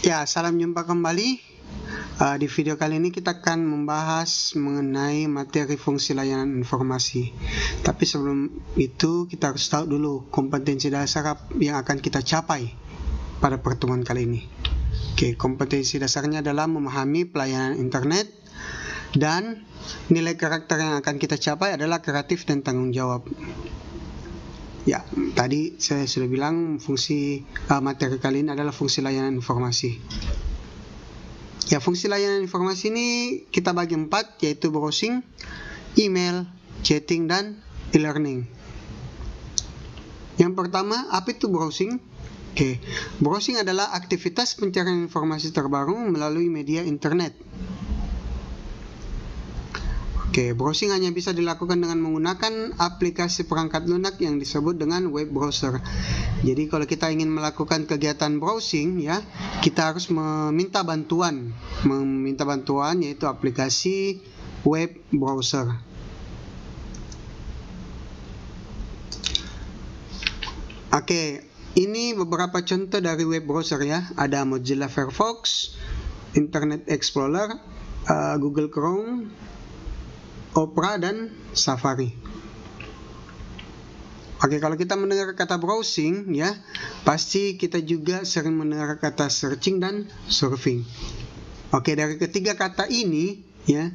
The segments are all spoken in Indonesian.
Ya, salam jumpa kembali. Di video kali ini kita akan membahas mengenai materi fungsi layanan informasi. Tapi sebelum itu kita harus tahu dulu kompetensi dasar yang akan kita capai pada pertemuan kali ini. Oke, kompetensi dasarnya adalah memahami pelayanan internet dan nilai karakter yang akan kita capai adalah kreatif dan tanggung jawab. Ya, tadi saya sudah bilang fungsi materi kali ini adalah fungsi layanan informasi. Ya, fungsi layanan informasi ini kita bagi 4, yaitu browsing, email, chatting, dan e-learning. Yang pertama, apa itu browsing? Oke, browsing adalah aktivitas pencarian informasi terbaru melalui media internet. Oke, browsing hanya bisa dilakukan dengan menggunakan aplikasi perangkat lunak yang disebut dengan web browser. Jadi kalau kita ingin melakukan kegiatan browsing, ya, kita harus meminta bantuan yaitu aplikasi web browser. Oke, ini beberapa contoh dari web browser ya. Ada Mozilla Firefox, Internet Explorer, Google Chrome, Opera, dan Safari. Oke, kalau kita mendengar kata browsing, ya, pasti kita juga sering mendengar kata searching dan surfing. Oke, dari ketiga kata ini, ya,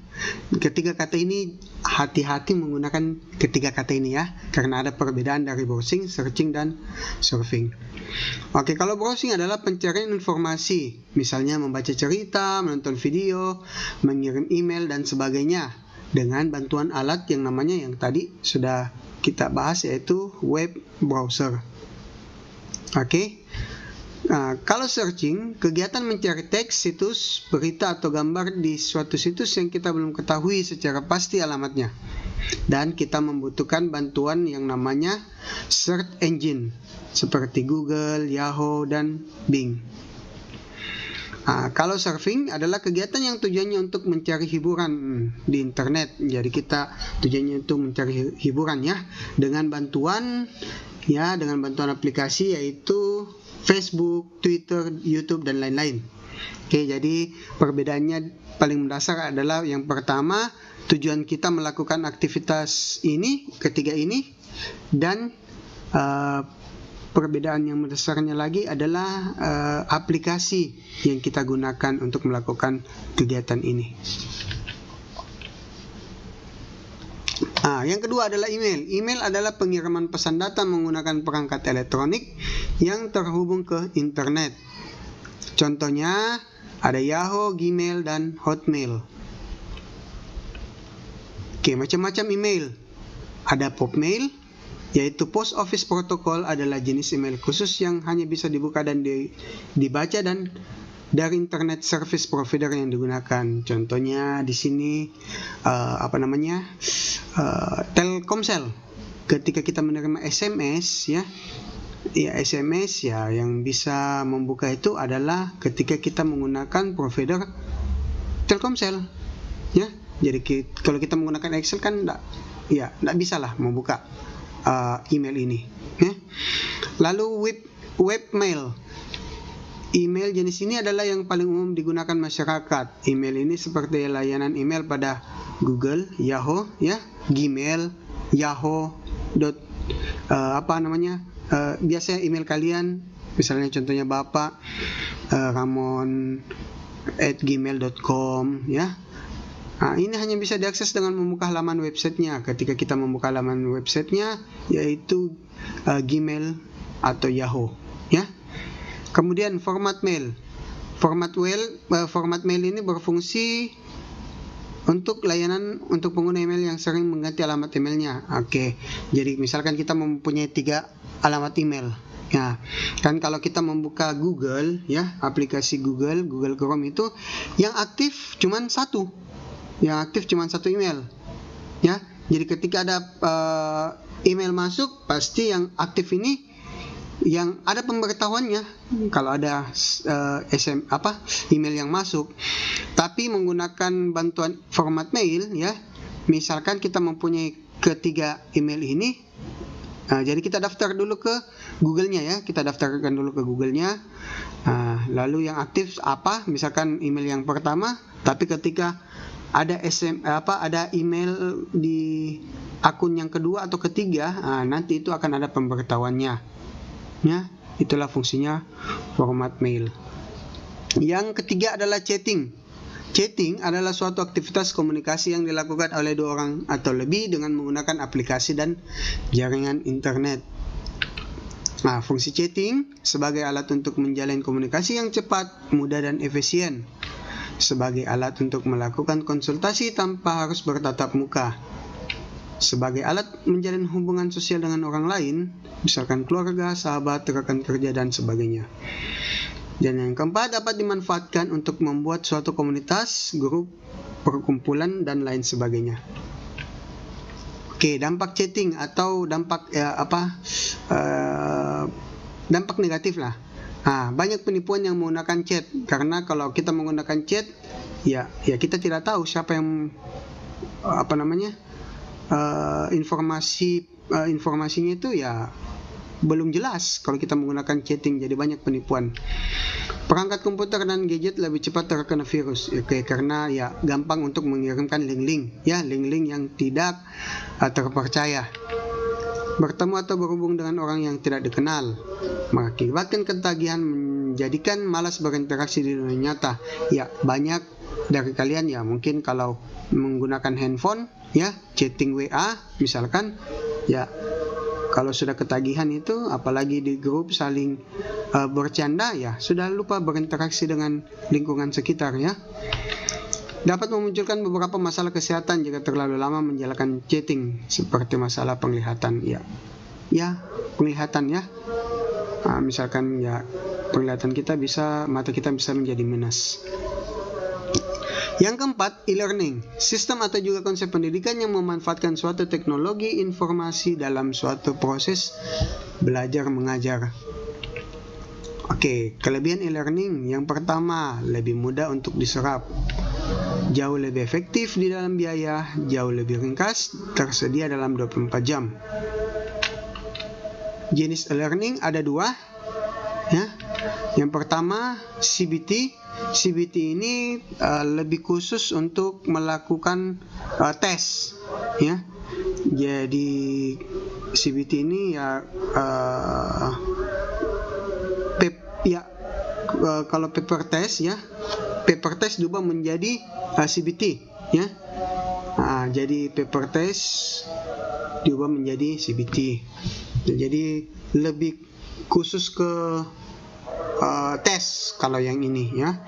hati-hati menggunakan ketiga kata ini ya, karena ada perbedaan dari browsing, searching, dan surfing. Oke, kalau browsing adalah pencarian informasi, misalnya membaca cerita, menonton video, mengirim email, dan sebagainya, dengan bantuan alat yang namanya yang tadi sudah kita bahas, yaitu web browser. Oke. Kalau searching, kegiatan mencari teks, situs, berita, atau gambar di suatu situs yang kita belum ketahui secara pasti alamatnya, dan kita membutuhkan bantuan yang namanya search engine seperti Google, Yahoo, dan Bing. Kalau surfing adalah kegiatan yang tujuannya untuk mencari hiburan di internet. Jadi kita tujuannya untuk mencari hiburan ya, dengan bantuan aplikasi yaitu Facebook, Twitter, YouTube, dan lain-lain. Oke, jadi perbedaannya paling mendasar adalah yang pertama, tujuan kita melakukan aktivitas ketiga ini, dan perbedaan yang mendasarnya lagi adalah aplikasi yang kita gunakan untuk melakukan kegiatan ini. Yang kedua adalah email. Email adalah pengiriman pesan data menggunakan perangkat elektronik yang terhubung ke internet. Contohnya ada Yahoo, Gmail, dan Hotmail. Oke, macam-macam email. Ada Popmail, yaitu Post Office Protocol, adalah jenis email khusus yang hanya bisa dibuka dan dibaca dan dari internet service provider yang digunakan. Contohnya di sini Telkomsel. Ketika kita menerima SMS SMS yang bisa membuka itu adalah ketika kita menggunakan provider Telkomsel ya. Jadi kalau kita menggunakan Excel kan enggak bisa lah membuka email ini ya. Lalu webmail. Email jenis ini adalah yang paling umum digunakan masyarakat. Email ini seperti layanan email pada Google, Yahoo ya, Gmail, Yahoo. Biasanya email kalian, misalnya contohnya Bapak ramon@gmail.com ya. Ini hanya bisa diakses dengan membuka halaman websitenya. Ketika kita membuka halaman websitenya, yaitu Gmail atau Yahoo ya. Kemudian format mail. Format mail ini berfungsi untuk layanan untuk pengguna email yang sering mengganti alamat emailnya. Oke. Jadi misalkan kita mempunyai 3 alamat email. Ya, kan kalau kita membuka Google ya, aplikasi Google Chrome itu yang aktif cuma satu. Yang aktif cuma satu email. Ya. Jadi ketika ada email masuk, pasti yang aktif ini yang ada pemberitahuannya kalau ada email yang masuk. Tapi menggunakan bantuan format mail ya, misalkan kita mempunyai ketiga email ini, jadi kita daftar dulu ke Google-nya ya, kita daftarkan dulu ke Google-nya. lalu yang aktif apa? Misalkan email yang pertama, tapi ketika ada ada email di akun yang kedua atau ketiga, nanti itu akan ada pemberitahuannya. Ya, itulah fungsinya format mail. Yang ketiga adalah chatting. Chatting adalah suatu aktivitas komunikasi yang dilakukan oleh 2 orang atau lebih dengan menggunakan aplikasi dan jaringan internet. Nah, fungsi chatting sebagai alat untuk menjalin komunikasi yang cepat, mudah, dan efisien. Sebagai alat untuk melakukan konsultasi tanpa harus bertatap muka. Sebagai alat menjalin hubungan sosial dengan orang lain, misalkan keluarga, sahabat, rekan kerja, dan sebagainya. Dan yang keempat, dapat dimanfaatkan untuk membuat suatu komunitas, grup, perkumpulan, dan lain sebagainya. Oke, dampak chatting atau dampak dampak negatif lah. Banyak penipuan yang menggunakan chat, karena kalau kita menggunakan chat, ya kita tidak tahu siapa yang informasinya itu ya belum jelas kalau kita menggunakan chatting, jadi banyak penipuan. Perangkat komputer dan gadget lebih cepat terkena virus, karena ya gampang untuk mengirimkan link-link yang tidak terpercaya. Bertemu atau berhubung dengan orang yang tidak dikenal mengakibatkan ketagihan, menjadikan malas berinteraksi di dunia nyata. Ya, banyak dari kalian ya mungkin kalau menggunakan handphone ya, chatting WA misalkan, ya kalau sudah ketagihan itu, apalagi di grup saling bercanda, ya sudah lupa berinteraksi dengan lingkungan sekitar ya. Dapat memunculkan beberapa masalah kesehatan jika terlalu lama menjalankan chatting, seperti masalah penglihatan penglihatan ya. Misalkan ya penglihatan mata kita bisa menjadi minus. Yang keempat, e-learning, sistem atau juga konsep pendidikan yang memanfaatkan suatu teknologi informasi dalam suatu proses belajar mengajar. Oke, kelebihan e-learning yang pertama, lebih mudah untuk diserap, jauh lebih efektif di dalam biaya, jauh lebih ringkas, tersedia dalam 24 jam. Jenis e-learning ada 2 ya. Yang pertama CBT. CBT ini lebih khusus untuk melakukan tes ya. Jadi CBT ini kalau paper test ya, paper test diubah menjadi CBT ya. Jadi paper test diubah menjadi CBT. Jadi lebih khusus ke tes kalau yang ini ya.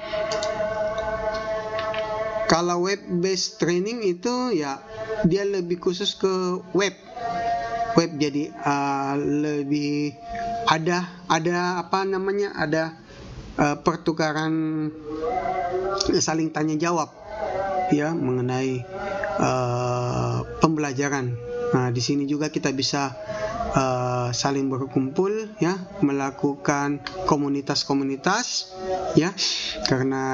Kalau web based training itu ya dia lebih khusus ke web, jadi lebih ada pertukaran saling tanya jawab ya mengenai pembelajaran. Di sini juga kita bisa saling berkumpul ya, melakukan komunitas ya, karena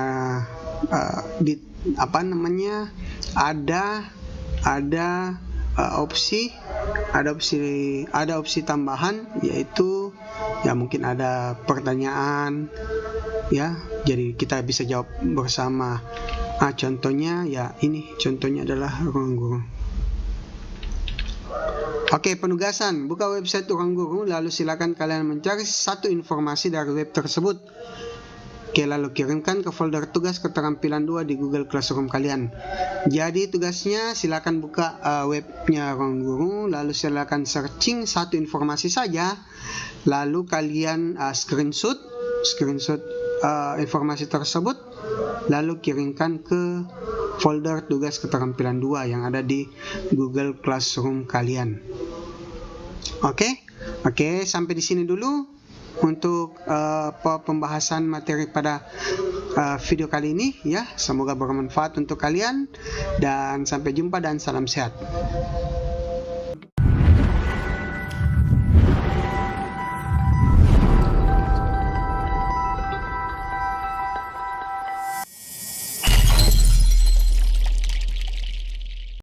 ada opsi tambahan, yaitu ya mungkin ada pertanyaan ya, jadi kita bisa jawab bersama. Contohnya adalah ruang guru. Oke, penugasan. Buka website Ruang Guru, lalu silakan kalian mencari satu informasi dari web tersebut. Oke, lalu kirimkan ke folder tugas keterampilan 2 di Google Classroom kalian. Jadi tugasnya silakan buka webnya Ruang Guru, lalu silakan searching satu informasi saja, lalu kalian screenshot informasi tersebut, lalu kirimkan ke folder tugas keterampilan 2 yang ada di Google Classroom kalian. Oke, sampai di sini dulu untuk pembahasan materi pada video kali ini ya. Semoga bermanfaat untuk kalian, dan sampai jumpa dan salam sehat.